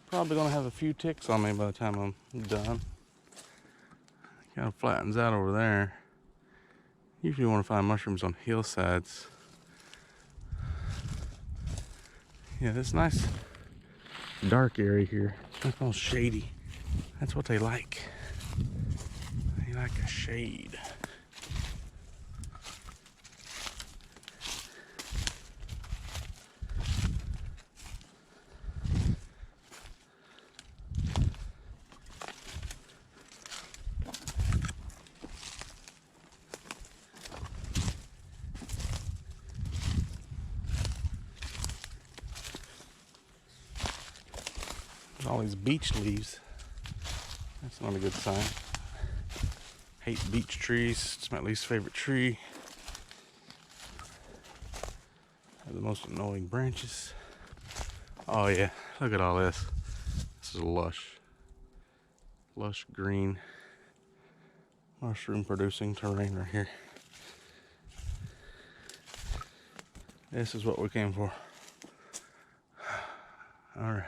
Probably gonna have a few ticks on me by the time I'm done. Kind of flattens out over there. Usually you want to find mushrooms on hillsides. Yeah, this nice dark area here. It's all shady. That's what they like. They like a shade. All these beech leaves. That's not a good sign. Hate beech trees. It's my least favorite tree. Have the most annoying branches. Oh yeah, look at all this. This is lush green mushroom producing terrain right here. This is what we came for. All right.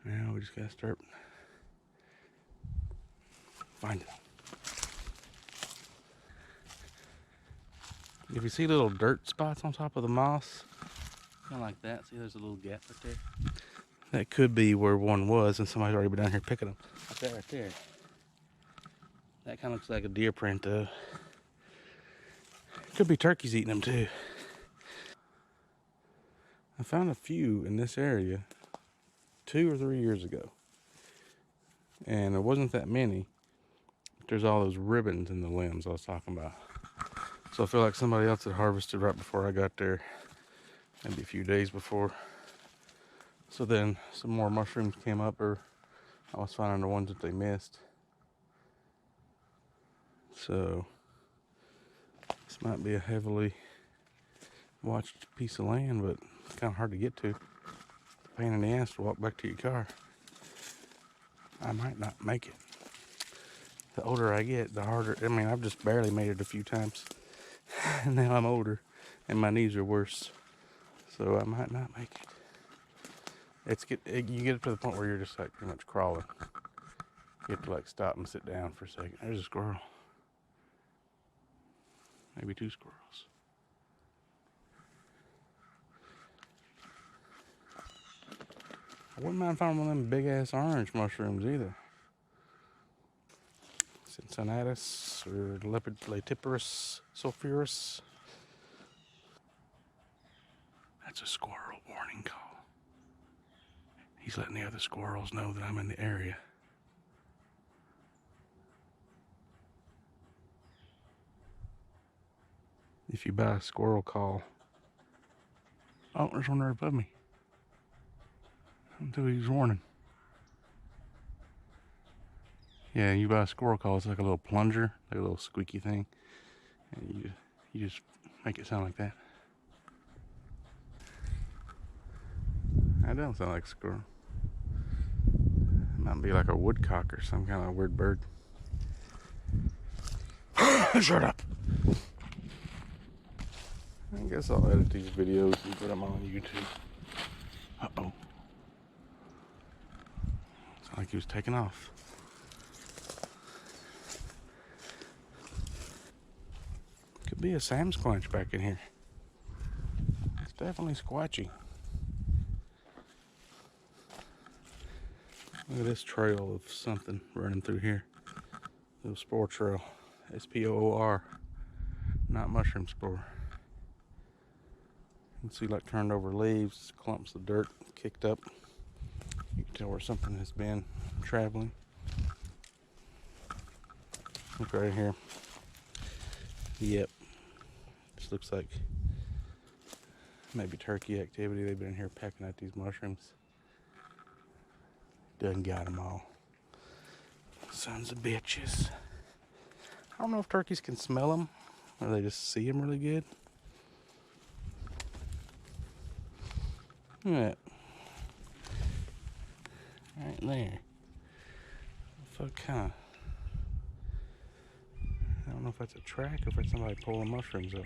Now we just gotta start finding. If you see little dirt spots on top of the moss, kind of like that, see there's a little gap right there? That could be where one was and somebody's already been down here picking them. Like that right there. That kind of looks like a deer print though. Could be turkeys eating them too. I found a few in this area 2 or 3 years ago. And there wasn't that many. There's all those ribbons in the limbs I was talking about. So I feel like somebody else had harvested right before I got there. Maybe a few days before. So then some more mushrooms came up, or I was finding the ones that they missed. So this might be a heavily watched piece of land, but it's kind of hard to get to. Pain in the ass to walk back to your car. I might not make it. The older I get, the harder. I mean, I've just barely made it a few times. And now I'm older and my knees are worse. So I might not make it. You get to the point where you're just like pretty much crawling. You have to like stop and sit down for a second. There's a squirrel. Maybe 2 squirrels. I wouldn't mind finding one of them big ass orange mushrooms either. Cincinnatus or Lepidolatiparus sulphurus. That's a squirrel warning call. He's letting the other squirrels know that I'm in the area. If you buy a squirrel call. Oh, there's one right above me. Until he's warning. Yeah, you buy a squirrel call, it's like a little plunger, like a little squeaky thing. And you just make it sound like that. That doesn't sound like a squirrel. It might be like a woodcock or some kind of weird bird. Shut up! I guess I'll edit these videos and put them on YouTube. Uh-oh. Sounded like he was taking off. Could be a Sam Squanch back in here. It's definitely squatchy. Look at this trail of something running through here. Little spore trail. S-P-O-O-R. Not mushroom spore. You can see like turned over leaves, clumps of dirt kicked up. You can tell where something has been traveling. Look right here. Yep. This looks like maybe turkey activity. They've been here pecking at these mushrooms. Done got them all. Sons of bitches. I don't know if turkeys can smell them or they just see them really good. Look at that. Right there. What kind of... I don't know if that's a track or if it's somebody pulling mushrooms up.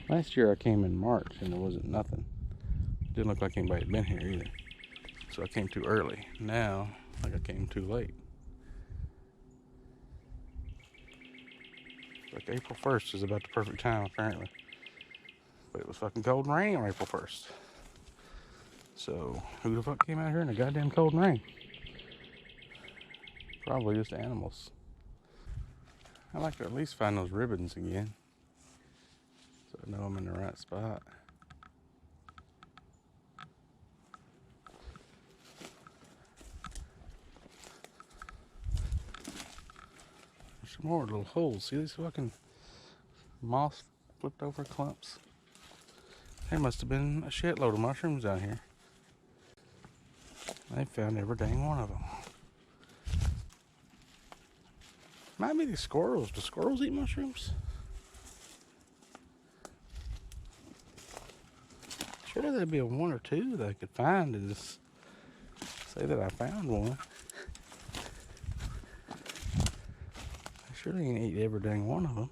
Last year I came in March and there wasn't nothing. Didn't look like anybody had been here either. So I came too early. Now, like I came too late. Like April 1st is about the perfect time apparently. But it was fucking cold and rainy on April 1st. So who the fuck came out here in the goddamn cold and rain? Probably just animals. I like to at least find those ribbons again. So I know I'm in the right spot. There's some more little holes. See these fucking moss flipped over clumps? There must have been a shitload of mushrooms down here. They found every dang one of them. Might be the squirrels. Do squirrels eat mushrooms? Surely there'd be a one or two that I could find and just say that I found one. I surely ain't eat every dang one of them.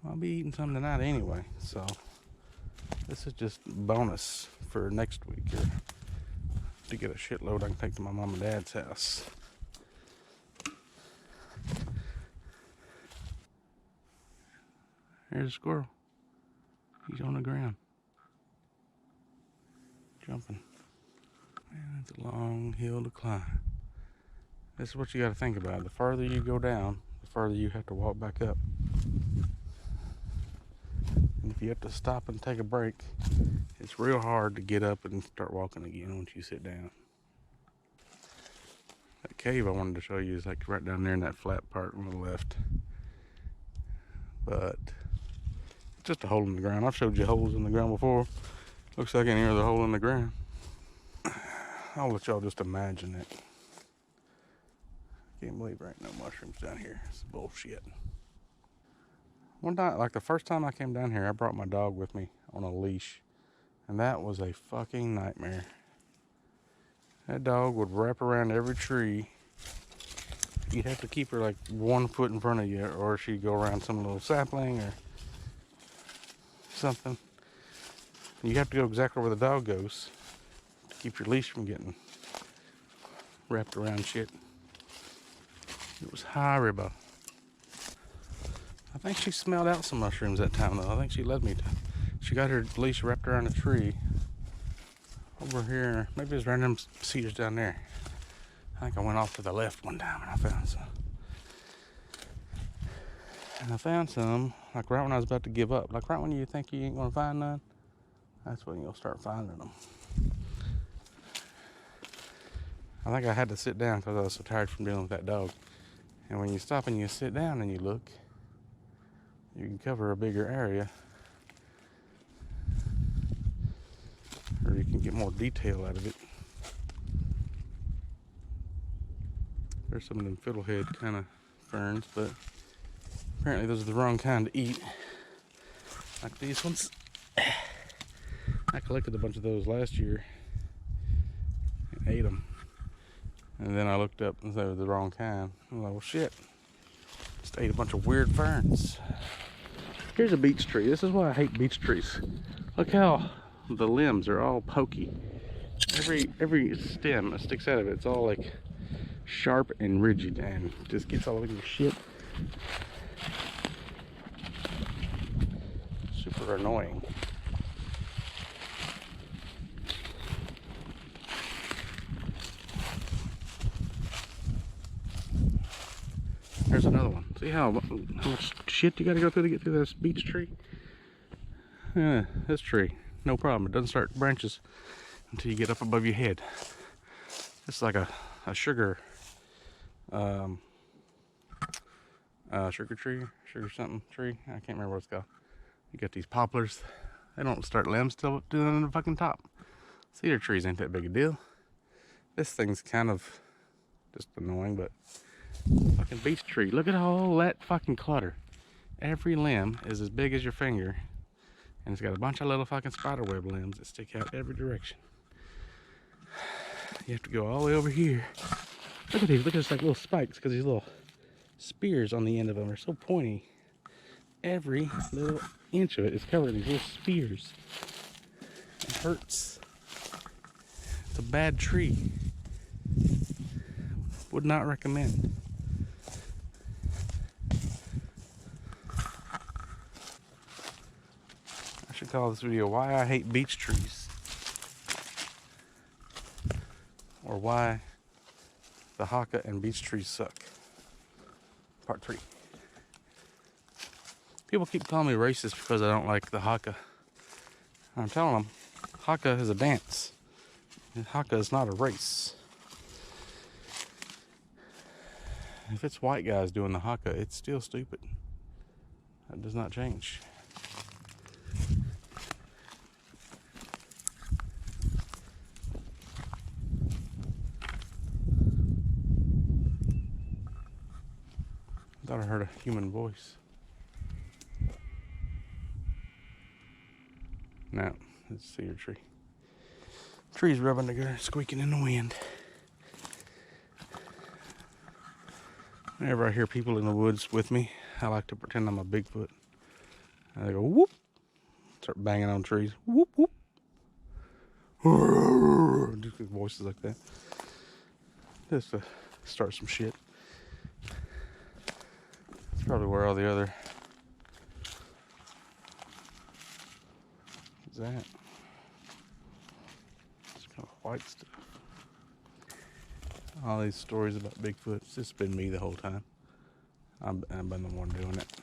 I'll be eating some tonight anyway, so this is just bonus for next week here to get a shitload I can take to my mom and dad's house. There's a squirrel. He's on the ground. Jumping. Man, it's a long hill to climb. This is what you got to think about. The farther you go down, the farther you have to walk back up. And if you have to stop and take a break, it's real hard to get up and start walking again once you sit down. That cave I wanted to show you is like right down there in that flat part on the left. But it's just a hole in the ground. I've showed you holes in the ground before. Looks like in here there's a hole in the ground. I'll let y'all just imagine it. Can't believe there ain't no mushrooms down here. It's bullshit. One night, like the first time I came down here, I brought my dog with me on a leash. And that was a fucking nightmare. That dog would wrap around every tree. You'd have to keep her like 1 foot in front of you, or she'd go around some little sapling or something. And you have to go exactly where the dog goes to keep your leash from getting wrapped around shit. It was horrible. I think she smelled out some mushrooms that time though. I think she led me to. She got her leash wrapped around a tree over here. Maybe it was around them cedars down there. I think I went off to the left one time and I found some. And I found some like right when I was about to give up. Like right when you think you ain't gonna find none, that's when you'll start finding them. I think I had to sit down because I was so tired from dealing with that dog. And when you stop and you sit down and you look, you can cover a bigger area. Or you can get more detail out of it. There's some of them fiddlehead kind of ferns, but apparently those are the wrong kind to eat. Like these ones. I collected a bunch of those last year and ate them. And then I looked up and they were the wrong kind. I was like, well shit. Just ate a bunch of weird ferns. Here's a beech tree. This is why I hate beech trees. Look how the limbs are all pokey. Every stem that sticks out of it, it's all like sharp and rigid and just gets all over your shit. Super annoying. There's another one. See how much shit you gotta go through to get through this beech tree? Yeah, this tree, no problem. It doesn't start branches until you get up above your head. It's like a sugar sugar tree, sugar something tree. I can't remember what it's called. You got these poplars. They don't start limbs till up to the fucking top. Cedar trees ain't that big a deal. This thing's kind of just annoying, but fucking beech tree. Look at all that fucking clutter. Every limb is as big as your finger, and it's got a bunch of little fucking spiderweb limbs that stick out every direction. You have to go all the way over here. Look at these. Look at this like little spikes, because these little spears on the end of them are so pointy. Every little inch of it is covered in these little spears. It hurts. It's a bad tree. Would not recommend. I should call this video Why I Hate Beech Trees. Or Why the Haka and Beech Trees Suck. Part 3. People keep calling me racist because I don't like the Haka. I'm telling them, Haka is a dance. Haka is not a race. If it's white guys doing the Haka, it's still stupid. That does not change. I thought I heard a human voice. No, it's a cedar tree. Trees rubbing together, squeaking in the wind. Whenever I hear people in the woods with me, I like to pretend I'm a Bigfoot. And they go whoop, start banging on trees, whoop whoop. Just voices like that, just to start some shit. That's probably where all the other is that. It's kind of white stuff. All these stories about Bigfoot, it's just been me the whole time. I've been the one doing it.